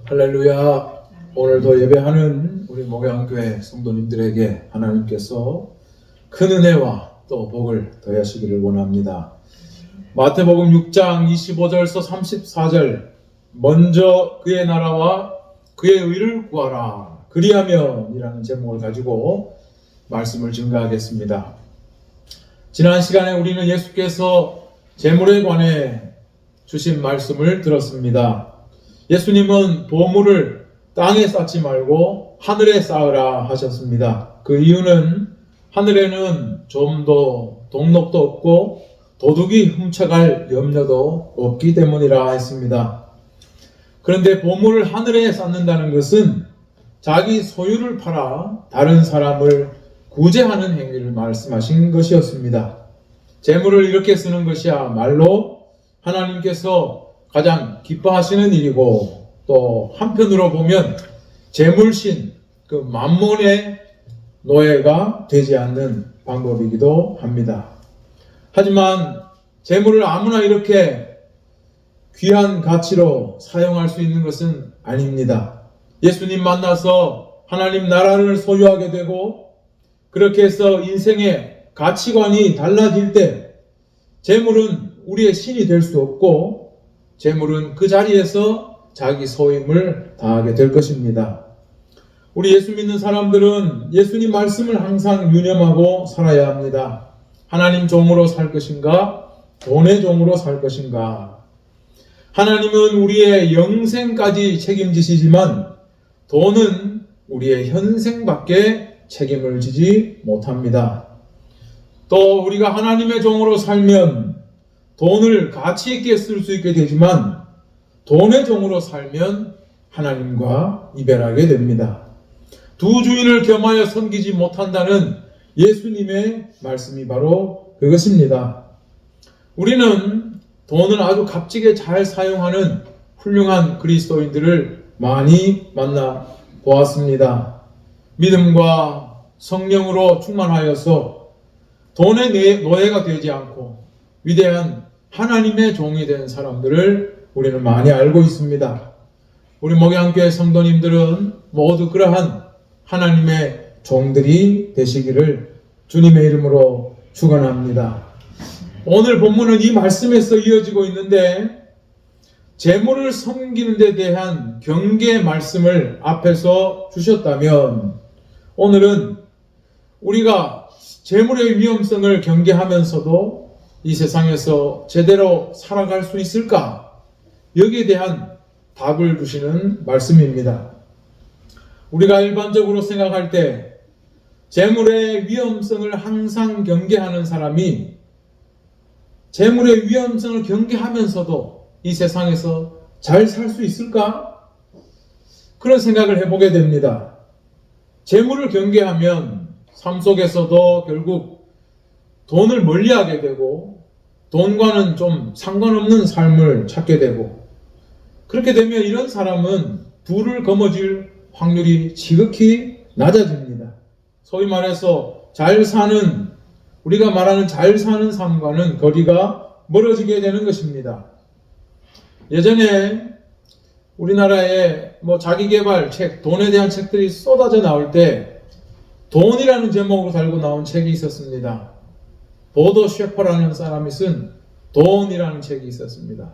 할렐루야. 오늘도 예배하는 우리 목양교회 성도님들에게 하나님께서 큰 은혜와 또 복을 더하시기를 원합니다. 마태복음 6장 25절서 34절 먼저 그의 나라와 그의 의를 구하라 그리하면 이라는 제목을 가지고 말씀을 증거하겠습니다. 지난 시간에 우리는 예수께서 재물에 관해 주신 말씀을 들었습니다. 예수님은 보물을 땅에 쌓지 말고 하늘에 쌓으라 하셨습니다. 그 이유는 하늘에는 좀도 동록도 없고 도둑이 훔쳐갈 염려도 없기 때문이라 했습니다. 그런데 보물을 하늘에 쌓는다는 것은 자기 소유를 팔아 다른 사람을 구제하는 행위를 말씀하신 것이었습니다. 재물을 이렇게 쓰는 것이야말로 하나님께서 가장 기뻐하시는 일이고, 또 한편으로 보면 재물신, 그 만몬의 노예가 되지 않는 방법이기도 합니다. 하지만 재물을 아무나 이렇게 귀한 가치로 사용할 수 있는 것은 아닙니다. 예수님 만나서 하나님 나라를 소유하게 되고, 그렇게 해서 인생의 가치관이 달라질 때 재물은 우리의 신이 될 수 없고, 재물은 그 자리에서 자기 소임을 다하게 될 것입니다. 우리 예수 믿는 사람들은 예수님 말씀을 항상 유념하고 살아야 합니다. 하나님 종으로 살 것인가? 돈의 종으로 살 것인가? 하나님은 우리의 영생까지 책임지시지만 돈은 우리의 현생밖에 책임을 지지 못합니다. 또 우리가 하나님의 종으로 살면 돈을 가치 있게 쓸 수 있게 되지만 돈의 종으로 살면 하나님과 이별하게 됩니다. 두 주인을 겸하여 섬기지 못한다는 예수님의 말씀이 바로 그것입니다. 우리는 돈을 아주 값지게 잘 사용하는 훌륭한 그리스도인들을 많이 만나 보았습니다. 믿음과 성령으로 충만하여서 돈의 노예가 되지 않고 위대한 하나님의 종이 된 사람들을 우리는 많이 알고 있습니다. 우리 목양교회 성도님들은 모두 그러한 하나님의 종들이 되시기를 주님의 이름으로 축원합니다. 오늘 본문은 이 말씀에서 이어지고 있는데, 재물을 섬기는 데 대한 경계 말씀을 앞에서 주셨다면, 오늘은 우리가 재물의 위험성을 경계하면서도 이 세상에서 제대로 살아갈 수 있을까? 여기에 대한 답을 주시는 말씀입니다. 우리가 일반적으로 생각할 때 재물의 위험성을 항상 경계하는 사람이 재물의 위험성을 경계하면서도 이 세상에서 잘 살 수 있을까? 그런 생각을 해보게 됩니다. 재물을 경계하면 삶 속에서도 결국 돈을 멀리하게 되고 돈과는 좀 상관없는 삶을 찾게 되고, 그렇게 되면 이런 사람은 부를 거머쥘 확률이 지극히 낮아집니다. 소위 말해서 잘 사는, 우리가 말하는 잘 사는 삶과는 거리가 멀어지게 되는 것입니다. 예전에 우리나라에 자기개발 책, 돈에 대한 책들이 쏟아져 나올 때 돈이라는 제목으로 달고 나온 책이 있었습니다. 보도 셰퍼라는 사람이 쓴 돈이라는 책이 있었습니다.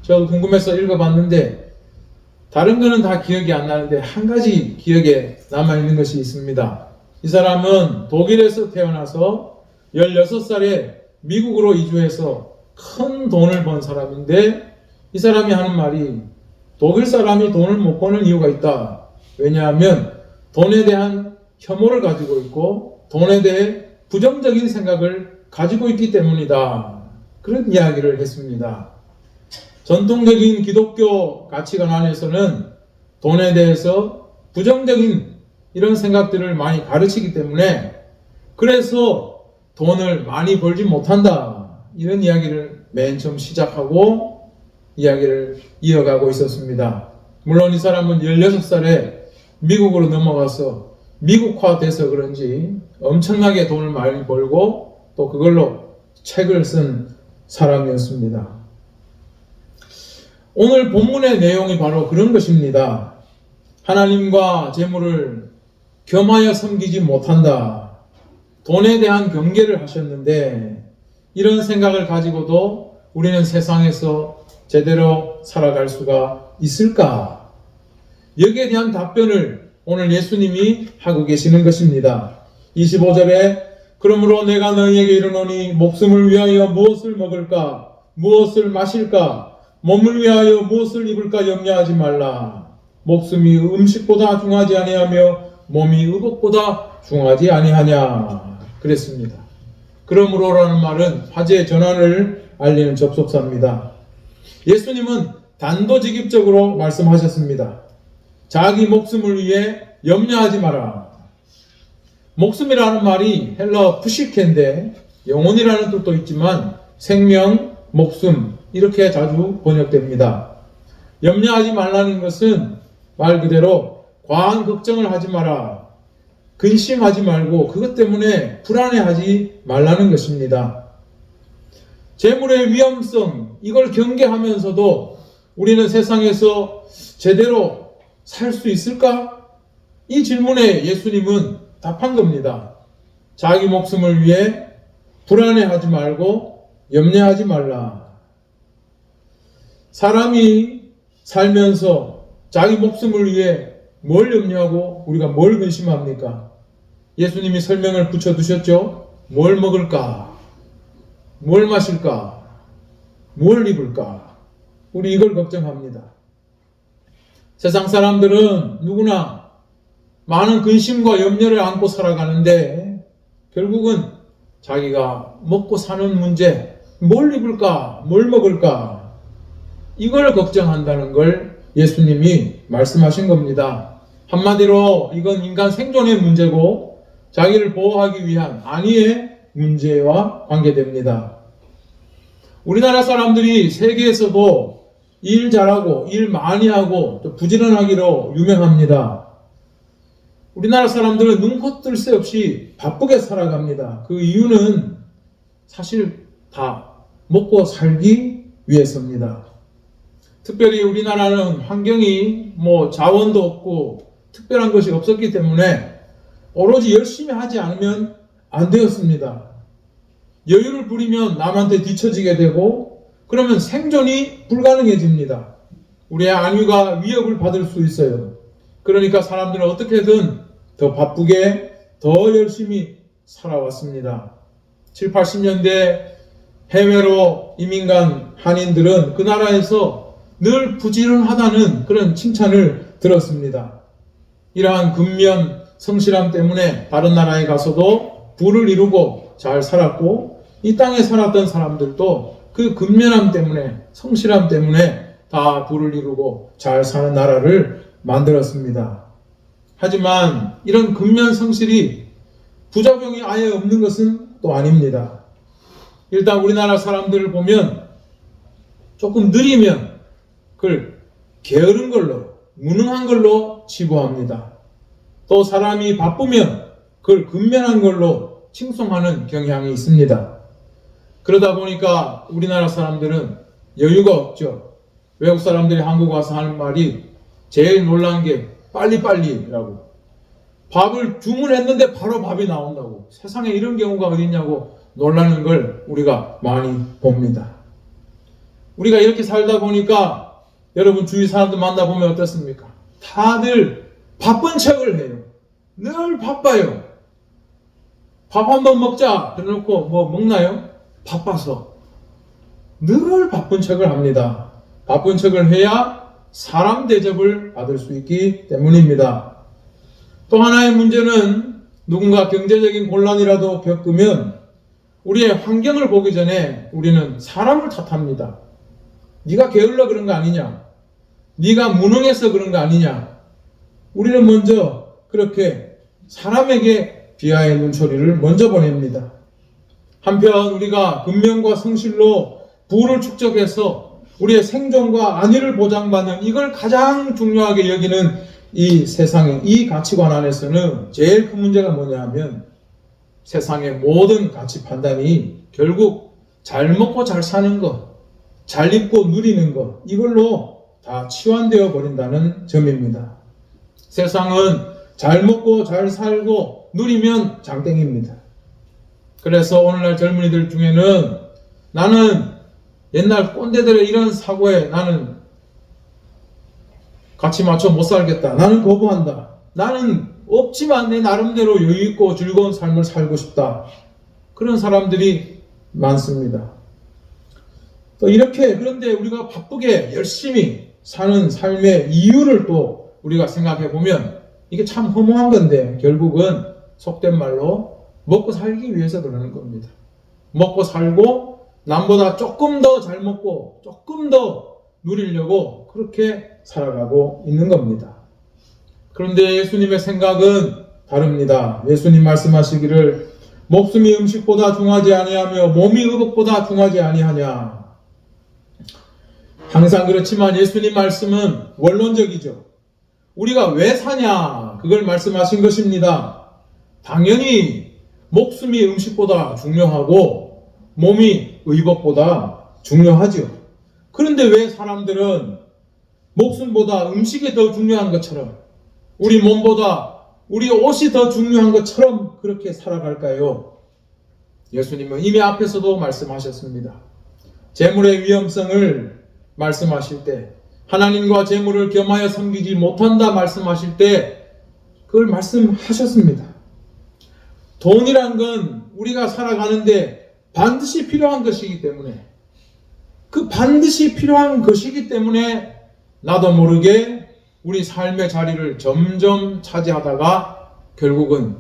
저도 궁금해서 읽어봤는데 다른 거는 다 기억이 안 나는데 한 가지 기억에 남아있는 것이 있습니다. 이 사람은 독일에서 태어나서 16살에 미국으로 이주해서 큰 돈을 번 사람인데, 이 사람이 하는 말이 독일 사람이 돈을 못 버는 이유가 있다. 왜냐하면 돈에 대한 혐오를 가지고 있고 돈에 대해 부정적인 생각을 가지고 있기 때문이다. 그런 이야기를 했습니다. 전통적인 기독교 가치관 안에서는 돈에 대해서 부정적인 이런 생각들을 많이 가르치기 때문에, 그래서 돈을 많이 벌지 못한다. 이런 이야기를 맨 처음 시작하고 이야기를 이어가고 있었습니다. 물론 이 사람은 16살에 미국으로 넘어가서 미국화돼서 그런지 엄청나게 돈을 많이 벌고 또 그걸로 책을 쓴 사람이었습니다. 오늘 본문의 내용이 바로 그런 것입니다. 하나님과 재물을 겸하여 섬기지 못한다. 돈에 대한 경계를 하셨는데 이런 생각을 가지고도 우리는 세상에서 제대로 살아갈 수가 있을까? 여기에 대한 답변을 오늘 예수님이 하고 계시는 것입니다. 25절에 그러므로 내가 너희에게 이르노니 목숨을 위하여 무엇을 먹을까? 무엇을 마실까? 몸을 위하여 무엇을 입을까 염려하지 말라. 목숨이 음식보다 중하지 아니하며 몸이 의복보다 중하지 아니하냐. 그랬습니다. 그러므로라는 말은 화제 전환을 알리는 접속사입니다. 예수님은 단도직입적으로 말씀하셨습니다. 자기 목숨을 위해 염려하지 마라. 목숨이라는 말이 헬라어 푸시케인데 영혼이라는 뜻도 있지만 생명, 목숨 이렇게 자주 번역됩니다. 염려하지 말라는 것은 말 그대로 과한 걱정을 하지 마라. 근심하지 말고 그것 때문에 불안해하지 말라는 것입니다. 재물의 위험성 이걸 경계하면서도 우리는 세상에서 제대로 살 수 있을까? 이 질문에 예수님은 답한 겁니다. 자기 목숨을 위해 불안해하지 말고 염려하지 말라. 사람이 살면서 자기 목숨을 위해 뭘 염려하고 우리가 뭘 근심합니까? 예수님이 설명을 붙여두셨죠? 뭘 먹을까? 뭘 마실까? 뭘 입을까? 우리 이걸 걱정합니다. 세상 사람들은 누구나 많은 근심과 염려를 안고 살아가는데 결국은 자기가 먹고 사는 문제, 뭘 입을까? 뭘 먹을까? 이걸 걱정한다는 걸 예수님이 말씀하신 겁니다. 한마디로 이건 인간 생존의 문제고 자기를 보호하기 위한 안위의 문제와 관계됩니다. 우리나라 사람들이 세계에서도 일 잘하고 일 많이 하고 또 부지런하기로 유명합니다. 우리나라 사람들은 눈코 뜰 새 없이 바쁘게 살아갑니다. 그 이유는 사실 다 먹고 살기 위해서입니다. 특별히 우리나라는 환경이 자원도 없고 특별한 것이 없었기 때문에 오로지 열심히 하지 않으면 안 되었습니다. 여유를 부리면 남한테 뒤처지게 되고 그러면 생존이 불가능해집니다. 우리의 안위가 위협을 받을 수 있어요. 그러니까 사람들은 어떻게든 더 바쁘게 더 열심히 살아왔습니다. 7, 80년대 해외로 이민 간 한인들은 그 나라에서 늘 부지런하다는 그런 칭찬을 들었습니다. 이러한 근면 성실함 때문에 다른 나라에 가서도 부를 이루고 잘 살았고 이 땅에 살았던 사람들도 그 근면함 때문에 성실함 때문에 다 부를 이루고 잘 사는 나라를 만들었습니다. 하지만 이런 근면 성실이 부작용이 아예 없는 것은 또 아닙니다. 일단 우리나라 사람들을 보면 조금 느리면 그걸 게으른 걸로 무능한 걸로 치부합니다. 또 사람이 바쁘면 그걸 근면한 걸로 칭송하는 경향이 있습니다. 그러다 보니까 우리나라 사람들은 여유가 없죠. 외국 사람들이 한국 와서 하는 말이 제일 놀란 게 빨리빨리라고. 밥을 주문했는데 바로 밥이 나온다고. 세상에 이런 경우가 어딨냐고 놀라는 걸 우리가 많이 봅니다. 우리가 이렇게 살다 보니까 여러분 주위 사람들 만나보면 어떻습니까? 다들 바쁜 척을 해요. 늘 바빠요. 밥 한번 먹자 그래놓고 뭐 먹나요? 바빠서. 늘 바쁜 척을 합니다. 바쁜 척을 해야 사람 대접을 받을 수 있기 때문입니다. 또 하나의 문제는 누군가 경제적인 곤란이라도 겪으면 우리의 환경을 보기 전에 우리는 사람을 탓합니다. 네가 게을러 그런 거 아니냐? 네가 무능해서 그런 거 아니냐? 우리는 먼저 그렇게 사람에게 비하의 눈초리를 먼저 보냅니다. 한편 우리가 근면과 성실로 부를 축적해서 우리의 생존과 안위를 보장받는 이걸 가장 중요하게 여기는 이 세상의 이 가치관 안에서는 제일 큰 문제가 뭐냐 하면 세상의 모든 가치 판단이 결국 잘 먹고 잘 사는 것, 잘 입고 누리는 것, 이걸로 다 치환되어 버린다는 점입니다. 세상은 잘 먹고 잘 살고 누리면 장땡입니다. 그래서 오늘날 젊은이들 중에는 나는 옛날 꼰대들의 이런 사고에 나는 같이 맞춰 못 살겠다. 나는 거부한다. 나는 없지만 내 나름대로 여유있고 즐거운 삶을 살고 싶다. 그런 사람들이 많습니다. 또 이렇게 그런데 우리가 바쁘게 열심히 사는 삶의 이유를 또 우리가 생각해 보면 이게 참 허무한 건데 결국은 속된 말로 먹고 살기 위해서 그러는 겁니다. 먹고 살고 남보다 조금 더 잘 먹고 조금 더 누리려고 그렇게 살아가고 있는 겁니다. 그런데 예수님의 생각은 다릅니다. 예수님 말씀하시기를 목숨이 음식보다 중하지 아니하며 몸이 의복보다 중하지 아니하냐. 항상 그렇지만 예수님 말씀은 원론적이죠. 우리가 왜 사냐 그걸 말씀하신 것입니다. 당연히 목숨이 음식보다 중요하고 몸이 의복보다 중요하죠. 그런데 왜 사람들은 목숨보다 음식이 더 중요한 것처럼 우리 몸보다 우리 옷이 더 중요한 것처럼 그렇게 살아갈까요? 예수님은 이미 앞에서도 말씀하셨습니다. 재물의 위험성을 말씀하실 때 하나님과 재물을 겸하여 섬기지 못한다 말씀하실 때 그걸 말씀하셨습니다. 돈이란 건 우리가 살아가는데 반드시 필요한 것이기 때문에 그 반드시 필요한 것이기 때문에 나도 모르게 우리 삶의 자리를 점점 차지하다가 결국은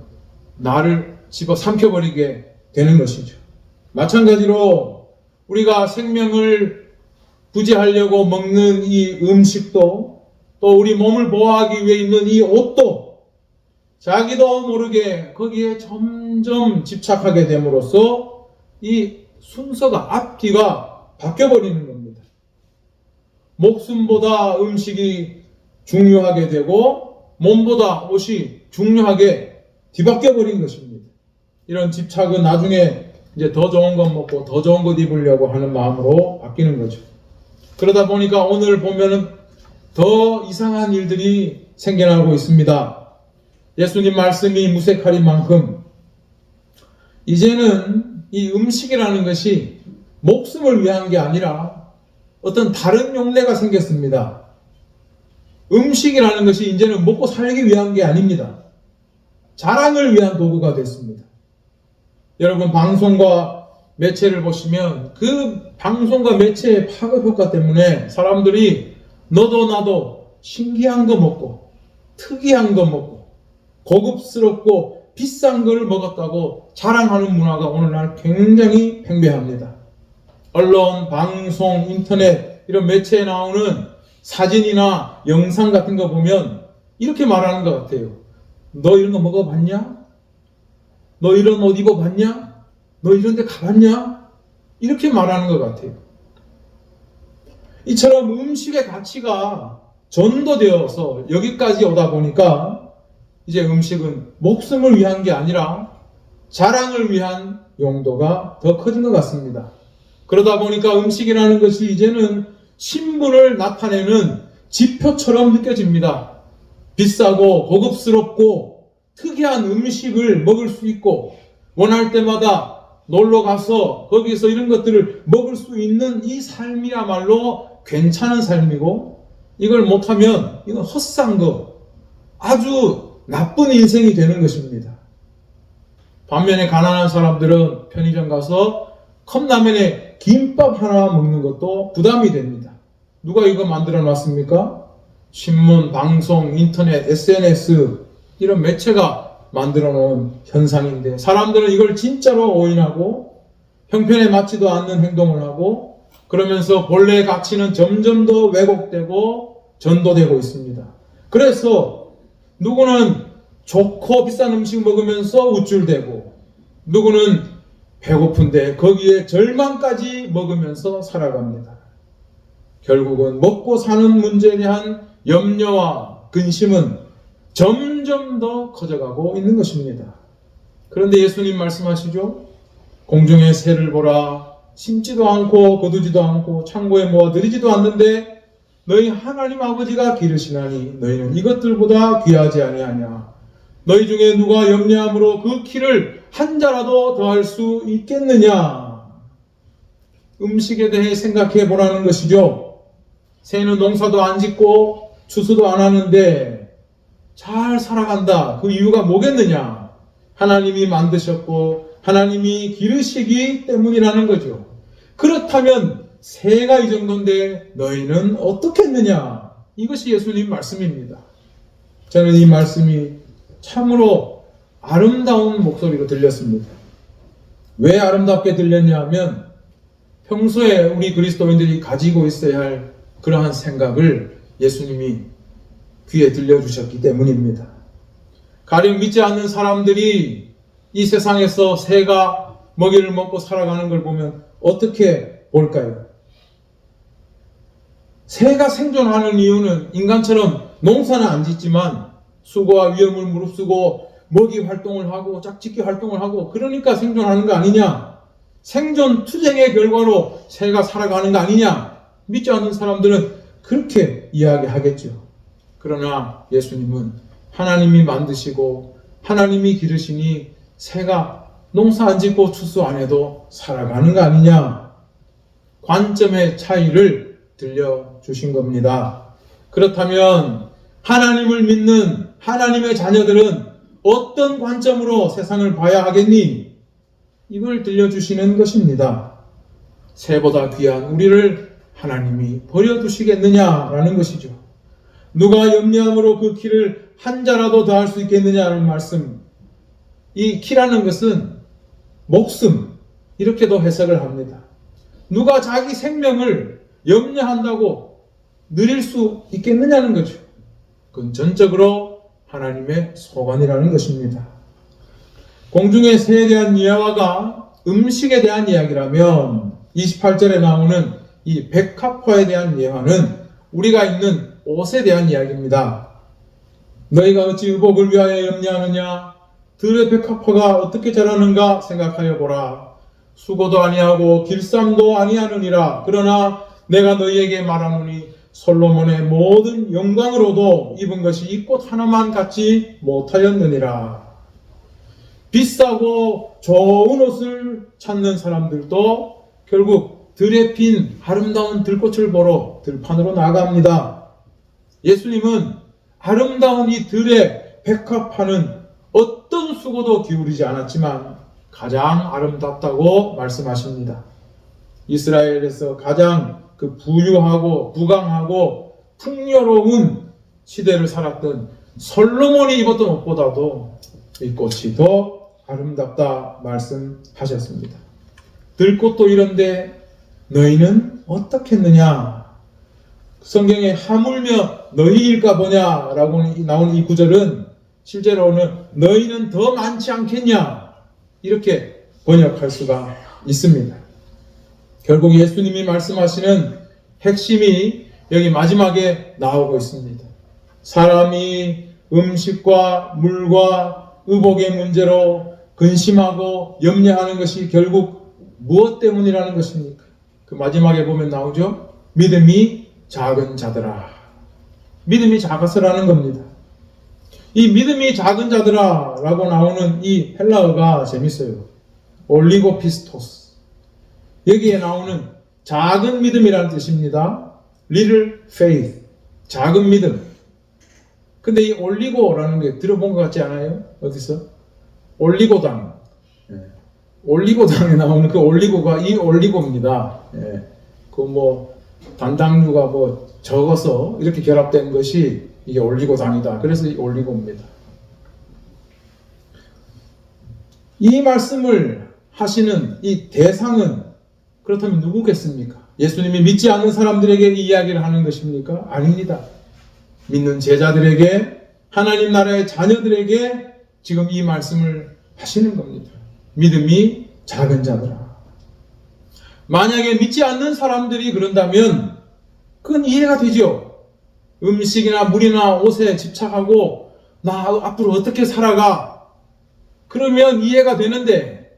나를 집어삼켜버리게 되는 것이죠. 마찬가지로 우리가 생명을 부지하려고 먹는 이 음식도 또 우리 몸을 보호하기 위해 입는 이 옷도 자기도 모르게 거기에 점점 집착하게 됨으로써 이 순서가 앞뒤가 바뀌어버리는 겁니다. 목숨보다 음식이 중요하게 되고 몸보다 옷이 중요하게 뒤바뀌어버린 것입니다. 이런 집착은 나중에 이제 더 좋은 것 먹고 더 좋은 것 입으려고 하는 마음으로 바뀌는 거죠. 그러다 보니까 오늘 보면은 더 이상한 일들이 생겨나고 있습니다. 예수님 말씀이 무색할 만큼 이제는 이 음식이라는 것이 목숨을 위한 게 아니라 어떤 다른 용례가 생겼습니다. 음식이라는 것이 이제는 먹고 살기 위한 게 아닙니다. 자랑을 위한 도구가 됐습니다. 여러분 방송과 매체를 보시면 그 방송과 매체의 파급 효과 때문에 사람들이 너도 나도 신기한 거 먹고 특이한 거 먹고 고급스럽고 비싼 걸 먹었다고 자랑하는 문화가 오늘날 굉장히 팽배합니다. 언론, 방송, 인터넷 이런 매체에 나오는 사진이나 영상 같은 거 보면 이렇게 말하는 것 같아요. 너 이런 거 먹어봤냐? 너 이런 옷 입어봤냐? 너 이런 데 가봤냐? 이렇게 말하는 것 같아요. 이처럼 음식의 가치가 전도되어서 여기까지 오다 보니까 이제 음식은 목숨을 위한 게 아니라 자랑을 위한 용도가 더 커진 것 같습니다. 그러다 보니까 음식이라는 것이 이제는 신분을 나타내는 지표처럼 느껴집니다. 비싸고 고급스럽고 특이한 음식을 먹을 수 있고 원할 때마다 놀러 가서 거기서 이런 것들을 먹을 수 있는 이 삶이야말로 괜찮은 삶이고 이걸 못하면 이건 헛산 거 아주 나쁜 인생이 되는 것입니다. 반면에 가난한 사람들은 편의점 가서 컵라면에 김밥 하나 먹는 것도 부담이 됩니다. 누가 이거 만들어 놨습니까? 신문, 방송, 인터넷, SNS 이런 매체가 만들어 놓은 현상인데 사람들은 이걸 진짜로 오인하고 형편에 맞지도 않는 행동을 하고 그러면서 본래의 가치는 점점 더 왜곡되고 전도되고 있습니다. 그래서 누구는 좋고 비싼 음식 먹으면서 우쭐대고 누구는 배고픈데 거기에 절망까지 먹으면서 살아갑니다. 결국은 먹고 사는 문제에 대한 염려와 근심은 점점 더 커져가고 있는 것입니다. 그런데 예수님 말씀하시죠. 공중의 새를 보라. 심지도 않고 거두지도 않고 창고에 모아 들이지도 않는데 너희 하나님 아버지가 기르시나니 너희는 이것들보다 귀하지 아니하냐. 너희 중에 누가 염려함으로 그 키를 한 자라도 더할 수 있겠느냐. 음식에 대해 생각해 보라는 것이죠. 새는 농사도 안 짓고 추수도 안 하는데 잘 살아간다. 그 이유가 뭐겠느냐. 하나님이 만드셨고 하나님이 기르시기 때문이라는 거죠. 그렇다면 새가 이 정도인데 너희는 어떻겠느냐. 이것이 예수님 말씀입니다. 저는 이 말씀이 참으로 아름다운 목소리로 들렸습니다. 왜 아름답게 들렸냐 하면 평소에 우리 그리스도인들이 가지고 있어야 할 그러한 생각을 예수님이 귀에 들려주셨기 때문입니다. 가령 믿지 않는 사람들이 이 세상에서 새가 먹이를 먹고 살아가는 걸 보면 어떻게 볼까요? 새가 생존하는 이유는 인간처럼 농사는 안 짓지만 수고와 위험을 무릅쓰고 먹이 활동을 하고 짝짓기 활동을 하고 그러니까 생존하는 거 아니냐? 생존 투쟁의 결과로 새가 살아가는 거 아니냐? 믿지 않는 사람들은 그렇게 이야기하겠죠. 그러나 예수님은 하나님이 만드시고 하나님이 기르시니 새가 농사 안 짓고 추수 안 해도 살아가는 거 아니냐? 관점의 차이를 들려주신 겁니다. 그렇다면 하나님을 믿는 하나님의 자녀들은 어떤 관점으로 세상을 봐야 하겠니? 이걸 들려주시는 것입니다. 새보다 귀한 우리를 하나님이 버려두시겠느냐라는 것이죠. 누가 염려함으로 그 키를 한 자라도 더할 수 있겠느냐는 말씀. 이 키라는 것은 목숨 이렇게도 해석을 합니다. 누가 자기 생명을 염려한다고 누릴 수 있겠느냐는 거죠. 그건 전적으로 하나님의 소관이라는 것입니다. 공중의 새에 대한 이야기가 음식에 대한 이야기라면 28절에 나오는 이 백합화에 대한 예화는 우리가 입는 옷에 대한 이야기입니다. 너희가 어찌 의복을 위하여 염려하느냐? 들의 백합화가 어떻게 자라는가 생각하여 보라. 수고도 아니하고 길쌈도 아니하느니라. 그러나 내가 너희에게 말하노니 솔로몬의 모든 영광으로도 입은 것이 이 꽃 하나만 갖지 못하였느니라. 비싸고 좋은 옷을 찾는 사람들도 결국 들에 핀 아름다운 들꽃을 보러 들판으로 나갑니다. 예수님은 아름다운 이 들의 백합화는 어떤 수고도 기울이지 않았지만 가장 아름답다고 말씀하십니다. 이스라엘에서 가장 그 부유하고 부강하고 풍요로운 시대를 살았던 솔로몬이 입었던 옷보다도 이 꽃이 더 아름답다 말씀하셨습니다. 들꽃도 이런데 너희는 어떻겠느냐? 성경에 하물며 너희일까 보냐라고 나오는 이 구절은 실제로는 너희는 더 많지 않겠냐? 이렇게 번역할 수가 있습니다. 결국 예수님이 말씀하시는 핵심이 여기 마지막에 나오고 있습니다. 사람이 음식과 물과 의복의 문제로 근심하고 염려하는 것이 결국 무엇 때문이라는 것입니까? 그 마지막에 보면 나오죠. 믿음이 작은 자들아. 믿음이 작아서라는 겁니다. 이 믿음이 작은 자들아 라고 나오는 이 헬라어가 재밌어요. 올리고피스토스. 여기에 나오는 작은 믿음이라는 뜻입니다. Little faith. 작은 믿음. 근데 이 올리고라는 게 들어본 것 같지 않아요? 어디서? 올리고당. 올리고당에 나오는 그 올리고가 이 올리고입니다. 그 뭐 단당류가 뭐 적어서 이렇게 결합된 것이 이게 올리고당이다. 그래서 이 올리고입니다. 이 말씀을 하시는 이 대상은 그렇다면 누구겠습니까? 예수님이 믿지 않는 사람들에게 이 이야기를 하는 것입니까? 아닙니다. 믿는 제자들에게, 하나님 나라의 자녀들에게 지금 이 말씀을 하시는 겁니다. 믿음이 작은 자들아. 만약에 믿지 않는 사람들이 그런다면 그건 이해가 되죠. 음식이나 물이나 옷에 집착하고 나 앞으로 어떻게 살아가? 그러면 이해가 되는데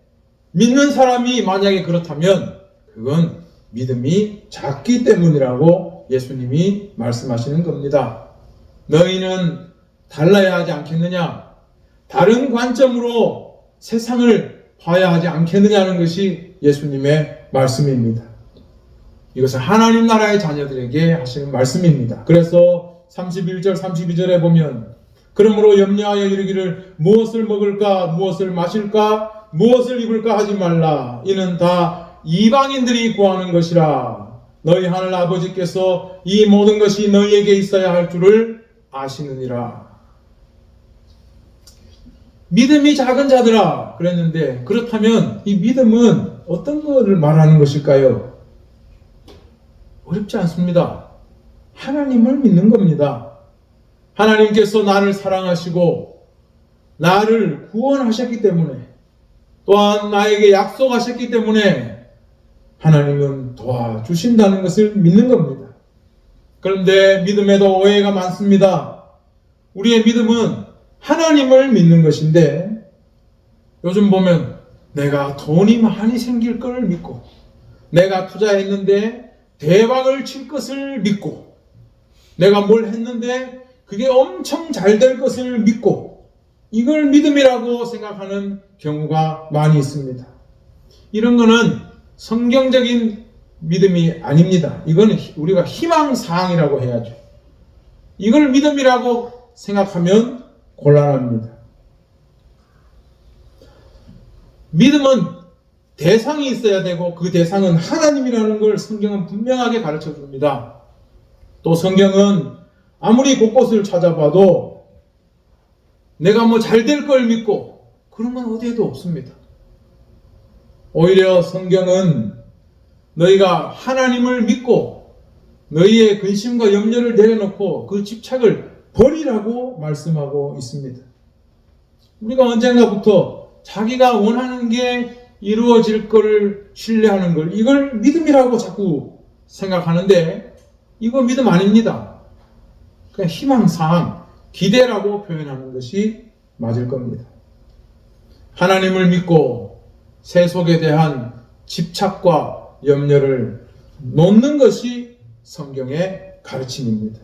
믿는 사람이 만약에 그렇다면 그건 믿음이 작기 때문이라고 예수님이 말씀하시는 겁니다. 너희는 달라야 하지 않겠느냐? 다른 관점으로 세상을 봐야 하지 않겠느냐는 것이 예수님의 말씀입니다. 이것은 하나님 나라의 자녀들에게 하시는 말씀입니다. 그래서 31절, 32절에 보면 그러므로 염려하여 이르기를 무엇을 먹을까, 무엇을 마실까, 무엇을 입을까 하지 말라. 이는 다 이방인들이 구하는 것이라. 너희 하늘 아버지께서 이 모든 것이 너희에게 있어야 할 줄을 아시느니라. 믿음이 작은 자들아 그랬는데, 그렇다면 이 믿음은 어떤 것을 말하는 것일까요? 어렵지 않습니다. 하나님을 믿는 겁니다. 하나님께서 나를 사랑하시고 나를 구원하셨기 때문에, 또한 나에게 약속하셨기 때문에 하나님은 도와주신다는 것을 믿는 겁니다. 그런데 믿음에도 오해가 많습니다. 우리의 믿음은 하나님을 믿는 것인데, 요즘 보면 내가 돈이 많이 생길 걸 믿고, 내가 투자했는데 대박을 칠 것을 믿고, 내가 뭘 했는데 그게 엄청 잘 될 것을 믿고, 이걸 믿음이라고 생각하는 경우가 많이 있습니다. 이런 거는 성경적인 믿음이 아닙니다. 이거는 우리가 희망사항이라고 해야죠. 이걸 믿음이라고 생각하면 곤란합니다. 믿음은 대상이 있어야 되고, 그 대상은 하나님이라는 걸 성경은 분명하게 가르쳐 줍니다. 또 성경은 아무리 곳곳을 찾아봐도 내가 뭐 잘 될 걸 믿고 그런 건 어디에도 없습니다. 오히려 성경은 너희가 하나님을 믿고 너희의 근심과 염려를 내려놓고 그 집착을 버리라고 말씀하고 있습니다. 우리가 언젠가부터 자기가 원하는 게 이루어질 것을 신뢰하는 걸, 이걸 믿음이라고 자꾸 생각하는데, 이거 믿음 아닙니다. 그냥 희망사항, 기대라고 표현하는 것이 맞을 겁니다. 하나님을 믿고 세속에 대한 집착과 염려를 놓는 것이 성경의 가르침입니다.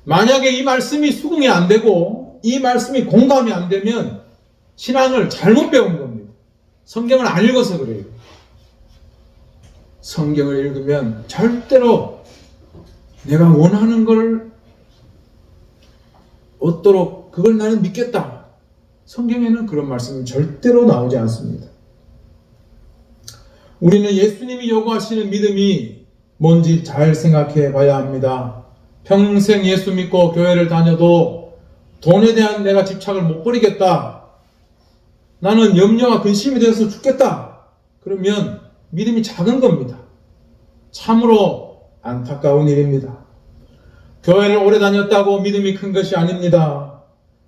만약에 이 말씀이 수긍이 안 되고 이 말씀이 공감이 안 되면 신앙을 잘못 배운 겁니다. 성경을 안 읽어서 그래요. 성경을 읽으면 절대로 내가 원하는 걸 얻도록 그걸 나는 믿겠다. 성경에는 그런 말씀이 절대로 나오지 않습니다. 우리는 예수님이 요구하시는 믿음이 뭔지 잘 생각해 봐야 합니다. 평생 예수 믿고 교회를 다녀도 돈에 대한 내가 집착을 못 버리겠다. 나는 염려와 근심이 되어서 죽겠다. 그러면 믿음이 작은 겁니다. 참으로 안타까운 일입니다. 교회를 오래 다녔다고 믿음이 큰 것이 아닙니다.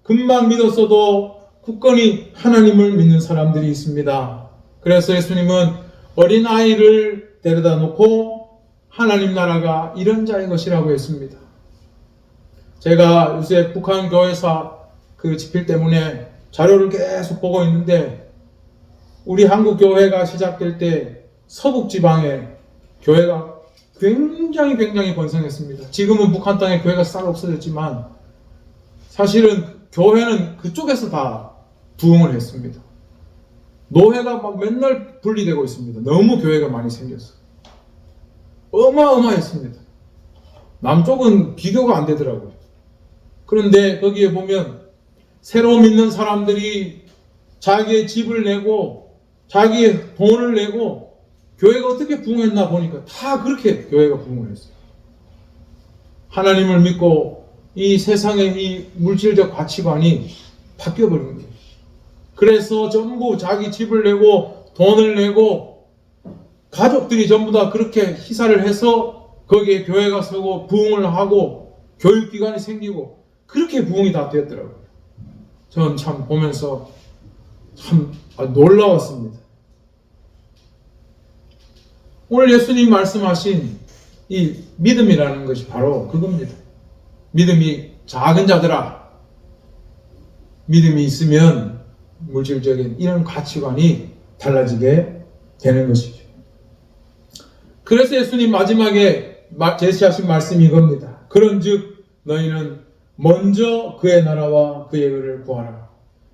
금방 믿었어도 굳건히 하나님을 믿는 사람들이 있습니다. 그래서 예수님은 어린아이를 데려다 놓고 하나님 나라가 이런 자의 것이라고 했습니다. 제가 요새 북한 교회사 그 집필 때문에 자료를 계속 보고 있는데, 우리 한국 교회가 시작될 때 서북 지방에 교회가 굉장히 번성했습니다. 지금은 북한 땅에 교회가 싹 없어졌지만 사실은 교회는 그쪽에서 다 부흥을 했습니다. 노회가 막 맨날 분리되고 있습니다. 너무 교회가 많이 생겼어요. 어마어마했습니다. 남쪽은 비교가 안 되더라고요. 그런데 거기에 보면 새로 믿는 사람들이 자기의 집을 내고 자기의 돈을 내고 교회가 어떻게 부흥했나 보니까 다 그렇게 교회가 부흥을 했어요. 하나님을 믿고 이 세상의 이 물질적 가치관이 바뀌어버린 거예요. 그래서 전부 자기 집을 내고 돈을 내고 가족들이 전부 다 그렇게 희사를 해서 거기에 교회가 서고 부흥을 하고 교육기관이 생기고 그렇게 부흥이 다 되었더라고요. 저는 참 보면서 참 놀라웠습니다. 오늘 예수님 말씀하신 이 믿음이라는 것이 바로 그겁니다. 믿음이 작은 자들아, 믿음이 있으면 물질적인 이런 가치관이 달라지게 되는 것이죠. 그래서 예수님 마지막에 제시하신 말씀이 이겁니다. 그런즉 너희는 먼저 그의 나라와 그의 의를 구하라.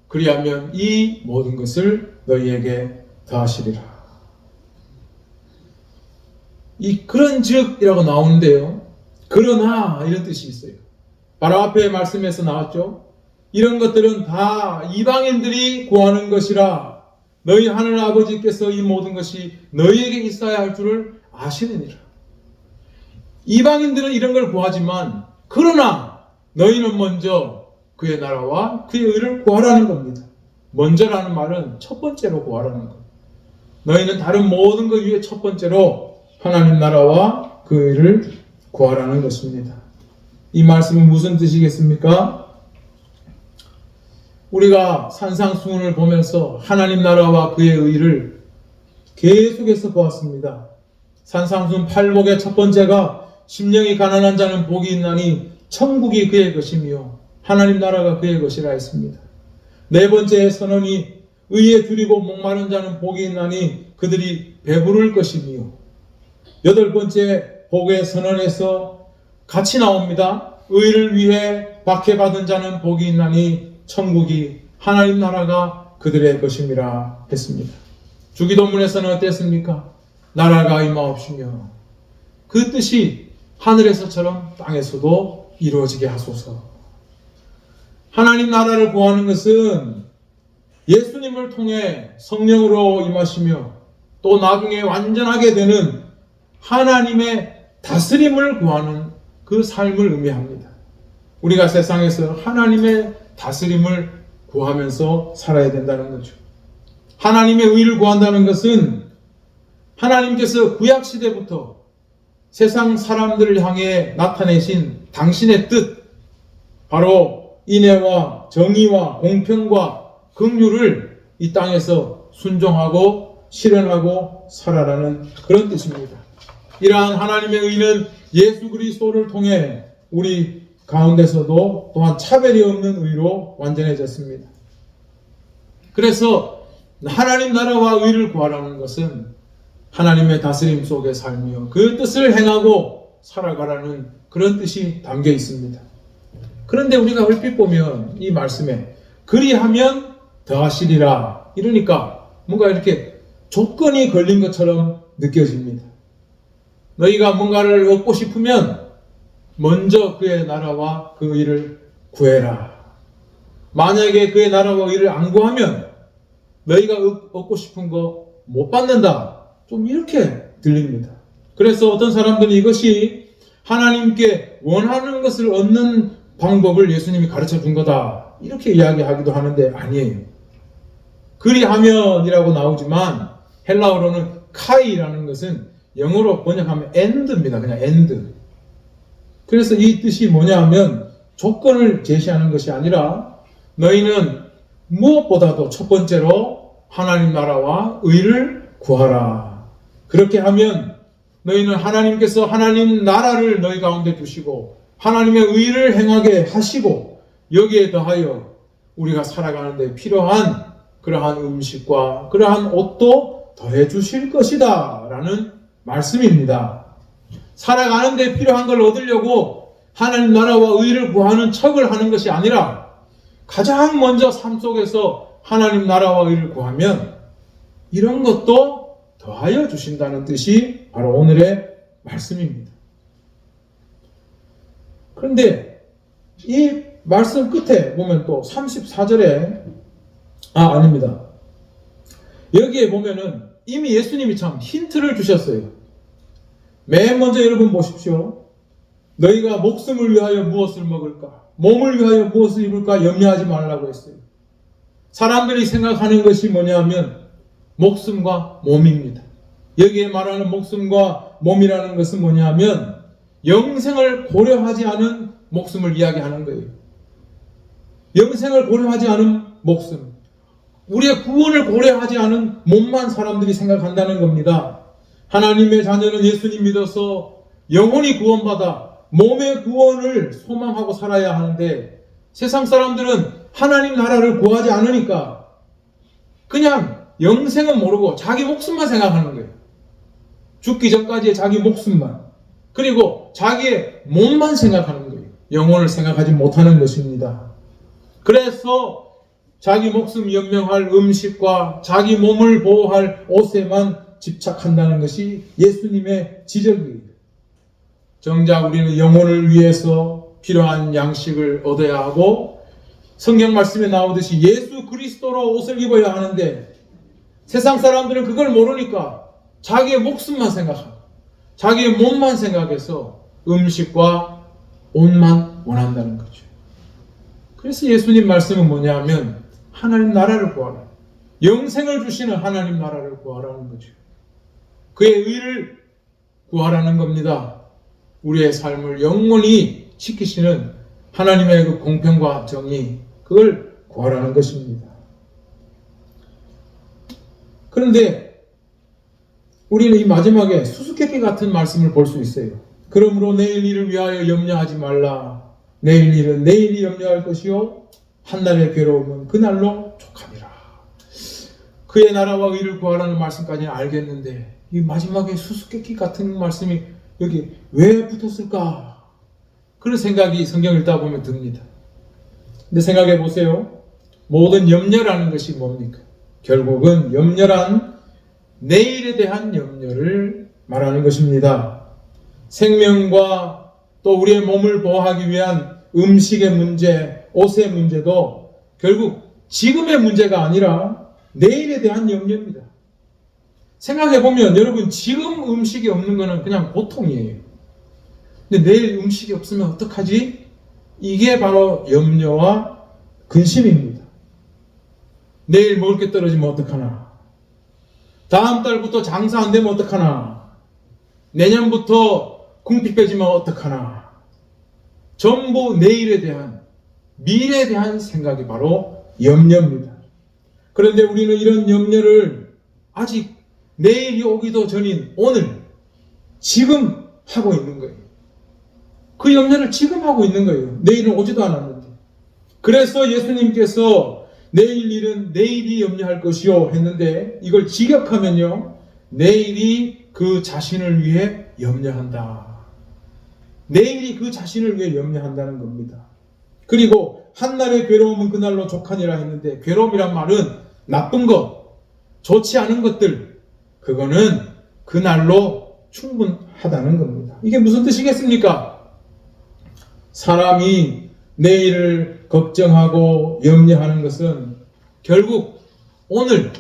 그리하면 이 모든 것을 너희에게 더하시리라. 이 그런즉이라고 나오는데요. 그러나 이런 뜻이 있어요. 바로 앞에 말씀에서 나왔죠. 이런 것들은 다 이방인들이 구하는 것이라 너희 하늘 아버지께서 이 모든 것이 너희에게 있어야 할 줄을 아시느니라. 이방인들은 이런 걸 구하지만 그러나 너희는 먼저 그의 나라와 그의 의를 구하라는 겁니다. 먼저라는 말은 첫 번째로 구하라는 겁니다. 너희는 다른 모든 것 위에 첫 번째로 하나님 나라와 그 의를 구하라는 것입니다. 이 말씀은 무슨 뜻이겠습니까? 우리가 산상수훈을 보면서 하나님 나라와 그의 의를 계속해서 보았습니다. 산상수훈 8복의 첫 번째가 심령이 가난한 자는 복이 있나니 천국이 그의 것이며 하나님 나라가 그의 것이라 했습니다. 네 번째의 선언이 의에 줄이고 목마른 자는 복이 있나니 그들이 배부를 것이며 여덟 번째 복의 선언에서 같이 나옵니다. 의를 위해 박해받은 자는 복이 있나니 천국이 하나님 나라가 그들의 것임이라 했습니다. 주기도문에서는 어땠습니까? 나라가 임하옵시며 그 뜻이 하늘에서처럼 땅에서도 이루어지게 하소서. 하나님 나라를 구하는 것은 예수님을 통해 성령으로 임하시며 또 나중에 완전하게 되는 하나님의 다스림을 구하는 그 삶을 의미합니다. 우리가 세상에서 하나님의 다스림을 구하면서 살아야 된다는 거죠. 하나님의 의를 구한다는 것은 하나님께서 구약시대부터 세상 사람들을 향해 나타내신 당신의 뜻, 바로 인애와 정의와 공평과 긍휼을 이 땅에서 순종하고 실현하고 살아라는 그런 뜻입니다. 이러한 하나님의 의는 예수 그리스도를 통해 우리 가운데서도 또한 차별이 없는 의로 완전해졌습니다. 그래서 하나님 나라와 의를 구하라는 것은 하나님의 다스림 속의 삶이요 그 뜻을 행하고 살아가라는 그런 뜻이 담겨 있습니다. 그런데 우리가 얼핏 보면 이 말씀에 그리하면 더하시리라 이러니까 뭔가 이렇게 조건이 걸린 것처럼 느껴집니다. 너희가 뭔가를 얻고 싶으면 먼저 그의 나라와 그 의를 구해라. 만약에 그의 나라와 의를 안 구하면 너희가 얻고 싶은 거 못 받는다. 좀 이렇게 들립니다. 그래서 어떤 사람들은 이것이 하나님께 원하는 것을 얻는 방법을 예수님이 가르쳐 준 거다. 이렇게 이야기하기도 하는데 아니에요. 그리하면이라고 나오지만 헬라어로는 카이라는 것은 영어로 번역하면 end입니다. 그냥 end. 그래서 이 뜻이 뭐냐 하면 조건을 제시하는 것이 아니라 너희는 무엇보다도 첫 번째로 하나님 나라와 의를 구하라. 그렇게 하면 너희는 하나님께서 하나님 나라를 너희 가운데 두시고 하나님의 의를 행하게 하시고 여기에 더하여 우리가 살아가는 데 필요한 그러한 음식과 그러한 옷도 더해 주실 것이다 라는 말씀입니다. 살아가는 데 필요한 걸 얻으려고 하나님 나라와 의를 구하는 척을 하는 것이 아니라 가장 먼저 삶 속에서 하나님 나라와 의를 구하면 이런 것도 더하여 주신다는 뜻이 바로 오늘의 말씀입니다. 그런데 이 말씀 끝에 보면 또 34절에 아닙니다. 여기에 보면은 이미 예수님이 참 힌트를 주셨어요. 맨 먼저 여러분 보십시오. 너희가 목숨을 위하여 무엇을 먹을까? 몸을 위하여 무엇을 입을까? 염려하지 말라고 했어요. 사람들이 생각하는 것이 뭐냐면 목숨과 몸입니다. 여기에 말하는 목숨과 몸이라는 것은 뭐냐면 영생을 고려하지 않은 목숨을 이야기하는 거예요. 영생을 고려하지 않은 목숨. 우리의 구원을 고려하지 않은 몸만 사람들이 생각한다는 겁니다. 하나님의 자녀는 예수님 믿어서 영혼이 구원받아 몸의 구원을 소망하고 살아야 하는데 세상 사람들은 하나님 나라를 구하지 않으니까 그냥 영생은 모르고 자기 목숨만 생각하는 거예요. 죽기 전까지의 자기 목숨만, 그리고 자기의 몸만 생각하는 거예요. 영혼을 생각하지 못하는 것입니다. 그래서 자기 목숨 연명할 음식과 자기 몸을 보호할 옷에만 집착한다는 것이 예수님의 지적이에요. 정작 우리는 영혼을 위해서 필요한 양식을 얻어야 하고, 성경 말씀에 나오듯이 예수 그리스도로 옷을 입어야 하는데, 세상 사람들은 그걸 모르니까 자기의 목숨만 생각하고 자기의 몸만 생각해서 음식과 옷만 원한다는 거죠. 그래서 예수님 말씀은 뭐냐면 하나님 나라를 구하라. 영생을 주시는 하나님 나라를 구하라는 거죠. 그의 의를 구하라는 겁니다. 우리의 삶을 영원히 지키시는 하나님의 그 공평과 정의, 그걸 구하라는 것입니다. 그런데 우리는 이 마지막에 수수께끼 같은 말씀을 볼 수 있어요. 그러므로 내일 일을 위하여 염려하지 말라. 내일 일은 내일이 염려할 것이요 한날의 괴로움은 그날로 족하니라. 그의 나라와 의를 구하라는 말씀까지는 알겠는데 이 마지막에 수수께끼 같은 말씀이 여기 왜 붙었을까? 그런 생각이 성경 읽다 보면 듭니다. 근데 생각해 보세요. 모든 염려라는 것이 뭡니까? 결국은 염려란 내일에 대한 염려를 말하는 것입니다. 생명과 또 우리의 몸을 보호하기 위한 음식의 문제, 옷의 문제도 결국 지금의 문제가 아니라 내일에 대한 염려입니다. 생각해보면 여러분, 지금 음식이 없는 것은 그냥 고통이에요. 근데 내일 음식이 없으면 어떡하지? 이게 바로 염려와 근심입니다. 내일 먹을 게 떨어지면 어떡하나? 다음 달부터 장사 안 되면 어떡하나? 내년부터 궁핍 빼지면 어떡하나? 전부 내일에 대한, 미래에 대한 생각이 바로 염려입니다. 그런데 우리는 이런 염려를 아직 내일이 오기도 전인 오늘, 지금 하고 있는 거예요. 그 염려를 지금 하고 있는 거예요. 내일은 오지도 않았는데. 그래서 예수님께서 내일 일은 내일이 염려할 것이요 했는데, 이걸 직역하면요, 내일이 그 자신을 위해 염려한다. 내일이 그 자신을 위해 염려한다는 겁니다. 그리고 한날의 괴로움은 그날로 족하니라 했는데, 괴로움이란 말은 나쁜 것, 좋지 않은 것들, 그거는 그날로 충분하다는 겁니다. 이게 무슨 뜻이겠습니까? 사람이 내일을 걱정하고 염려하는 것은 결국 오늘,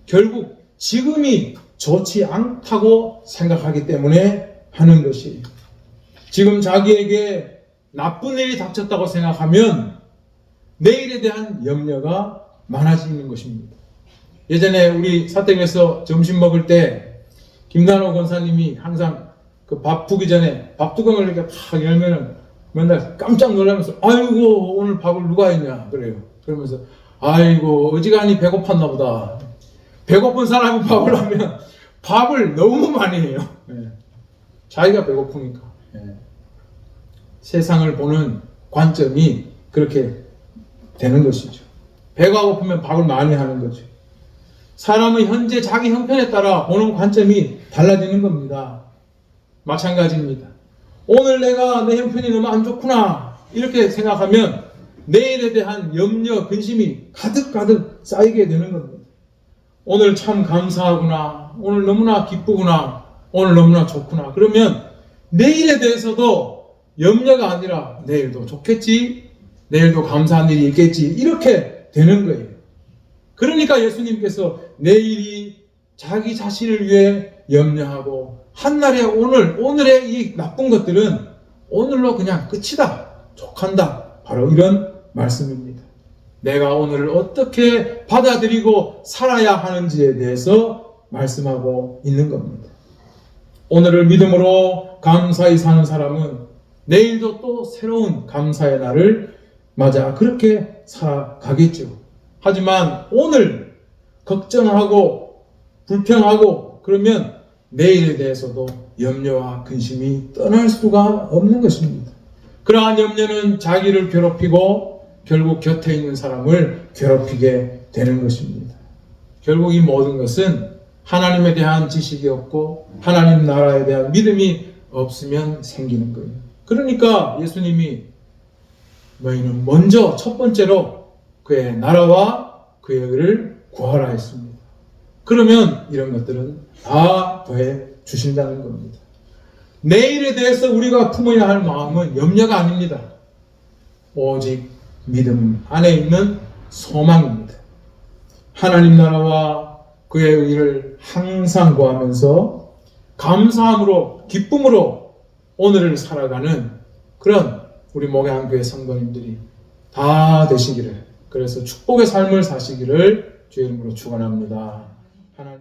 결국 지금이 좋지 않다고 생각하기 때문에 하는 것이에요. 지금 자기에게 나쁜 일이 닥쳤다고 생각하면 내일에 대한 염려가 많아지는 것입니다. 예전에 우리 사택에서 점심 먹을 때 김단호 권사님이 항상 그 밥 푸기 전에 밥뚜껑을 이렇게 탁 열면은 맨날 깜짝 놀라면서 아이고 오늘 밥을 누가 했냐 그래요. 그러면서 아이고 어지간히 배고팠나 보다. 배고픈 사람이 밥을 하면 밥을 너무 많이 해요. 네. 자기가 배고프니까. 네. 세상을 보는 관점이 그렇게 되는 것이죠. 배가 고프면 밥을 많이 하는 거죠. 사람은 현재 자기 형편에 따라 보는 관점이 달라지는 겁니다. 마찬가지입니다. 오늘 내가 내 형편이 너무 안 좋구나 이렇게 생각하면 내일에 대한 염려, 근심이 가득가득 쌓이게 되는 겁니다. 오늘 참 감사하구나, 오늘 너무나 기쁘구나, 오늘 너무나 좋구나. 그러면 내일에 대해서도 염려가 아니라 내일도 좋겠지, 내일도 감사한 일이 있겠지, 이렇게 되는 거예요. 그러니까 예수님께서 내일이 자기 자신을 위해 염려하고 한날의 오늘의 이 나쁜 것들은 오늘로 그냥 끝이다, 족한다, 바로 이런 말씀입니다. 내가 오늘을 어떻게 받아들이고 살아야 하는지에 대해서 말씀하고 있는 겁니다. 오늘을 믿음으로 감사히 사는 사람은 내일도 또 새로운 감사의 날을 맞아 그렇게 살아가겠죠. 하지만 오늘 걱정하고 불평하고 그러면 내일에 대해서도 염려와 근심이 떠날 수가 없는 것입니다. 그러한 염려는 자기를 괴롭히고 결국 곁에 있는 사람을 괴롭히게 되는 것입니다. 결국 이 모든 것은 하나님에 대한 지식이 없고 하나님 나라에 대한 믿음이 없으면 생기는 거예요. 그러니까 예수님이 너희는 먼저 첫 번째로 그의 나라와 그의 의를 구하라 했습니다. 그러면 이런 것들은 다 더해 주신다는 겁니다. 내일에 대해서 우리가 품어야 할 마음은 염려가 아닙니다. 오직 믿음 안에 있는 소망입니다. 하나님 나라와 그의 의를 항상 구하면서 감사함으로 기쁨으로 오늘을 살아가는 그런 우리 목양교회 성도님들이 다 되시기를, 그래서 축복의 삶을 사시기를 주의 이름으로 축원합니다. 하나님